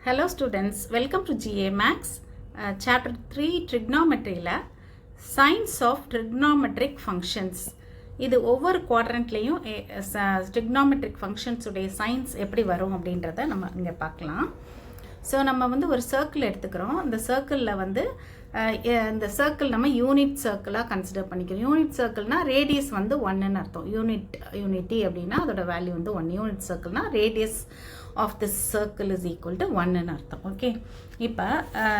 Hello students, welcome to GA Max, Chapter 3 Trigonometry Sines of Trigonometric Functions. இது ஒவ்வொரு குவாட்ரண்ட்லேயும் trigonometric ஃபங்க்ஷன்ஸுடைய science எப்படி வரும் அப்படின்றத நம்ம இங்கே பார்க்கலாம். ஸோ நம்ம ஒரு சர்க்கிள் எடுத்துக்கிறோம். இந்த சர்க்கிளில் இந்த சர்க்கிள் நம்ம யூனிட் சர்க்கிளாக கன்சிடர் பண்ணிக்கிறோம். யூனிட் சர்க்கிள்னால் ரேடியஸ் 1ன்னு அர்த்தம். யூனிட்டி அப்படின்னா அதோட வேல்யூ 1. யூனிட் சர்க்கிள்னால் radius of this circle is equal to 1ன்னு அர்த்தம். ஓகே, இப்போ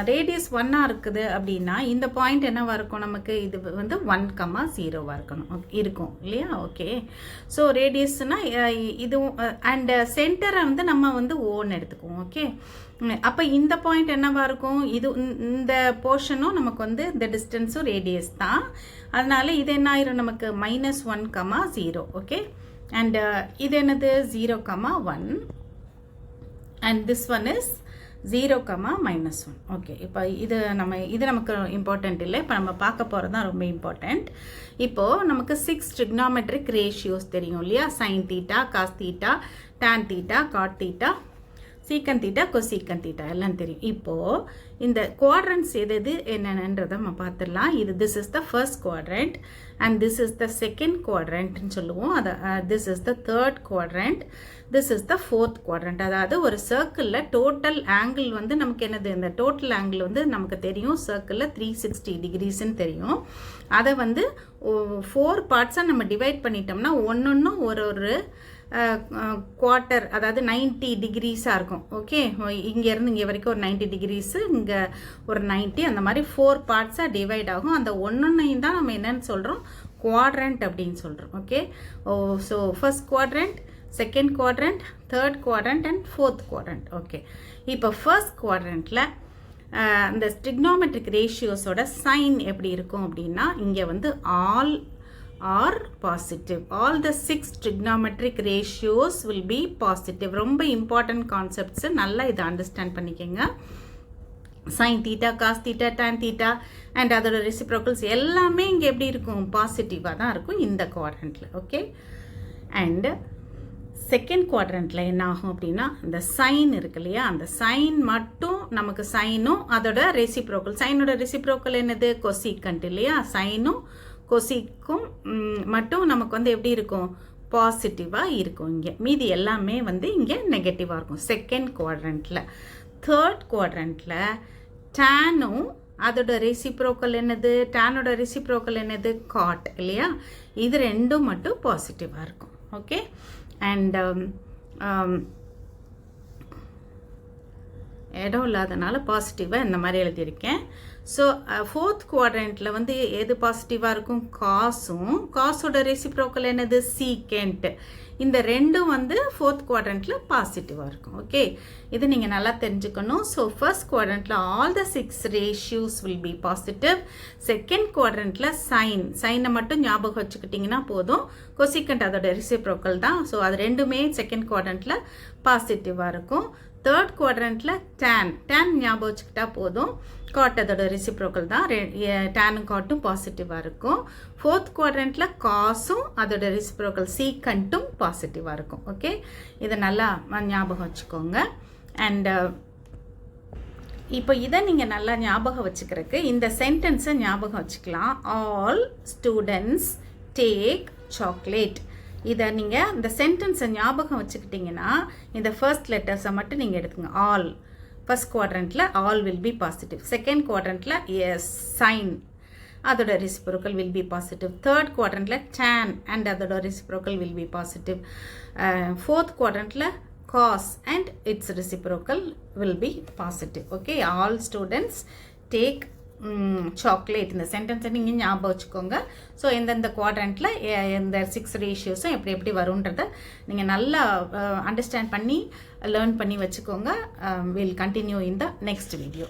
ரேடியஸ் 1 இருக்குது அப்படின்னா இந்த பாயிண்ட் என்னவா இருக்கும், நமக்கு இது 1,0 இருக்கும் இல்லையா? ஓகே, ஸோ ரேடியஸ்னால் இதுவும் அண்ட் சென்டரை நம்ம ஓன்னு எடுத்துக்குவோம். ஓகே, அப்போ இந்த பாயிண்ட் என்னவா இருக்கும், இது இந்த போர்ஷனும் நமக்கு இந்த டிஸ்டன்ஸும் ரேடியஸ் தான். அதனால இது என்ன ஆயிரும், நமக்கு -1,0. ஓகே, அண்ட் இது என்னது 0,1 and this one is 0,-1. Okay, இப்போ இது நமக்கு இம்பார்ட்டண்ட் இல்லை. இப்போ நம்ம பார்க்க போகிறது தான் ரொம்ப இம்பார்ட்டண்ட். இப்போது நமக்கு 6 ட்ரிக்னாமெட்ரிக் ரேஷியோஸ் தெரியும் இல்லையா? sin θ, cos θ, tan θ, cot θ, சீக்கன் தீட்டா, கொசீக்கன் தீட்டா எல்லாம் தெரியும். இப்போது இந்த குவாட்ரண்ட்ஸ் எது என்னென்னன்றதை நம்ம பார்த்துடலாம். இது this is the first quadrant and this is the second குவாட்ரண்ட்னு சொல்லுவோம். This is the third quadrant, this is the fourth quadrant. அதாவது ஒரு சர்க்கிளில் டோட்டல் ஆங்கிள் நமக்கு என்னது, இந்த டோட்டல் ஆங்கிள் நமக்கு தெரியும் சர்க்கிளில் 360 டிகிரிஸ்ன்னு தெரியும். அதை 4 பார்ட்ஸாக நம்ம டிவைட் பண்ணிட்டோம்னா ஒன்னொன்னும் ஒரு குவார்ட்டர், அதாவது 90 டிகிரிஸாக இருக்கும். ஓகே, இங்கேருந்து இங்கே வரைக்கும் ஒரு 90 டிகிரிஸு, இங்கே ஒரு 90, அந்த மாதிரி 4 பார்ட்ஸாக டிவைட் ஆகும். அந்த ஒன்னொன்னையும் தான் நம்ம என்னன்னு சொல்கிறோம், குவாட்ரண்ட் அப்படின்னு சொல்கிறோம். Okay, so first quadrant, second quadrant, third quadrant and fourth quadrant. Okay, இப்போ ஃபர்ஸ்ட் குவாட்ரண்ட்டில் இந்த ட்ரிக்னாமெட்ரிக் ரேஷியோஸோட சைன் எப்படி இருக்கும் அப்படின்னா, இங்கே all are positive. All the 6 trigonometric ratios will be positive. ரொம்ப important concepts, நல்லா இதை அண்டர்ஸ்டாண்ட் பண்ணிக்கங்க. sin θ, cos θ, tan θ and அதோட reciprocals எல்லாமே இங்கே எப்படி இருக்கும், பாசிட்டிவாக தான் இருக்கும் இந்த குவாட்ரண்ட்டில். ஓகே, அண்ட் செகண்ட் குவாட்ரண்ட்டில் என்ன ஆகும் அப்படின்னா, இந்த சைன் இருக்கு இல்லையா, அந்த சைன் மட்டும் நமக்கு சைனும் அதோட ரெசிப்ரோக்கல், சைனோட ரெசிப்ரோக்கல் என்னது, கொசீக்கண்ட் இல்லையா? சைனும் கொசிக்கும் மட்டும் நமக்கு எப்படி இருக்கும், பாசிட்டிவாக இருக்கும். இங்கே மீதி எல்லாமே இங்கே நெகட்டிவாக இருக்கும் செகண்ட் குவாட்ரண்ட்டில். தேர்ட் குவாட்ரண்ட்டில் டேனும் அதோட ரெசிப்ரோக்கல் என்னது, டேனோட ரெசிப்ரோக்கல் என்னது, காட் இல்லையா? இது ரெண்டும் மட்டும் பாசிட்டிவாக இருக்கும். ஓகே, அண்ட் இடம் இல்லாதனால பாசிட்டிவாக இந்த மாதிரி எழுதியிருக்கேன். ஸோ ஃபோர்த் குவாட்ரண்ட்டில் எது பாசிட்டிவாக இருக்கும், காசும் காசோட ரெசிப்ரோக்கல் என்னது, சீக்கெண்ட். இந்த ரெண்டும் ஃபோர்த் குவாட்ரண்ட்டில் பாசிட்டிவாக இருக்கும். ஓகே, இது நீங்கள் நல்லா தெரிஞ்சுக்கணும். ஸோ ஃபர்ஸ்ட் குவாட்ரண்ட்டில் all the 6 ratios will be positive. Second குவாட்ரண்ட்டில் சைனை மட்டும் ஞாபகம் வச்சுக்கிட்டிங்கன்னா போதும். கொசிக்கண்ட் அதோட ரெசிப்ரோக்கல் தான். ஸோ அது ரெண்டுமே செகண்ட் குவாட்ரண்ட்டில் பாசிட்டிவாக இருக்கும். தேர்ட் குவாட்ரண்ட்டில் டேன் ஞாபகம் வச்சுக்கிட்டா போதும். காட் அதோட ரெசிப்ரோக்கல் தான், டேனும் காட்டும் பாசிட்டிவாக இருக்கும். ஃபோர்த் குவாட்ரண்ட்டில் காசும் அதோட ரெசிப்ரோக்கல் சீக்கண்ட்டும் பாசிட்டிவாக இருக்கும். ஓகே, இதை நல்லா ஞாபகம் வச்சுக்கோங்க. அண்ட் இப்போ இதை நீங்கள் நல்லா ஞாபகம் வச்சுக்கிறதுக்கு இந்த சென்டென்ஸை ஞாபகம் வச்சுக்கலாம். All students take chocolate. இதை நீங்கள் இந்த சென்டென்ஸை ஞாபகம் வச்சுக்கிட்டிங்கன்னா இந்த ஃபர்ஸ்ட் லெட்டர்ஸை மட்டும் நீங்கள் எடுத்துங்க. ஆல் ஃபர்ஸ்ட் குவாட்ரண்ட்டில் all will be positive. Second குவாட்ரண்ட்டில் சைன் அதோட reciprocal will be positive. Third குவாட்ரண்ட்டில் டேன் அண்ட் அதோட reciprocal will be positive. Fourth குவாட்ரண்ட்டில் cos and its reciprocal will be positive. Okay, all students take chocolate. இந்த சென்டென்ஸை நீங்கள் ஞாபகம் வச்சுக்கோங்க. ஸோ எந்தெந்த குவாட்ரண்ட்டில் இந்த 6 ரேஷியோஸும் எப்படி வரும்ன்றதை நீங்கள் நல்லா அண்டர்ஸ்டாண்ட் பண்ணி லேர்ன் பண்ணி வச்சுக்கோங்க. Will continue in the next video.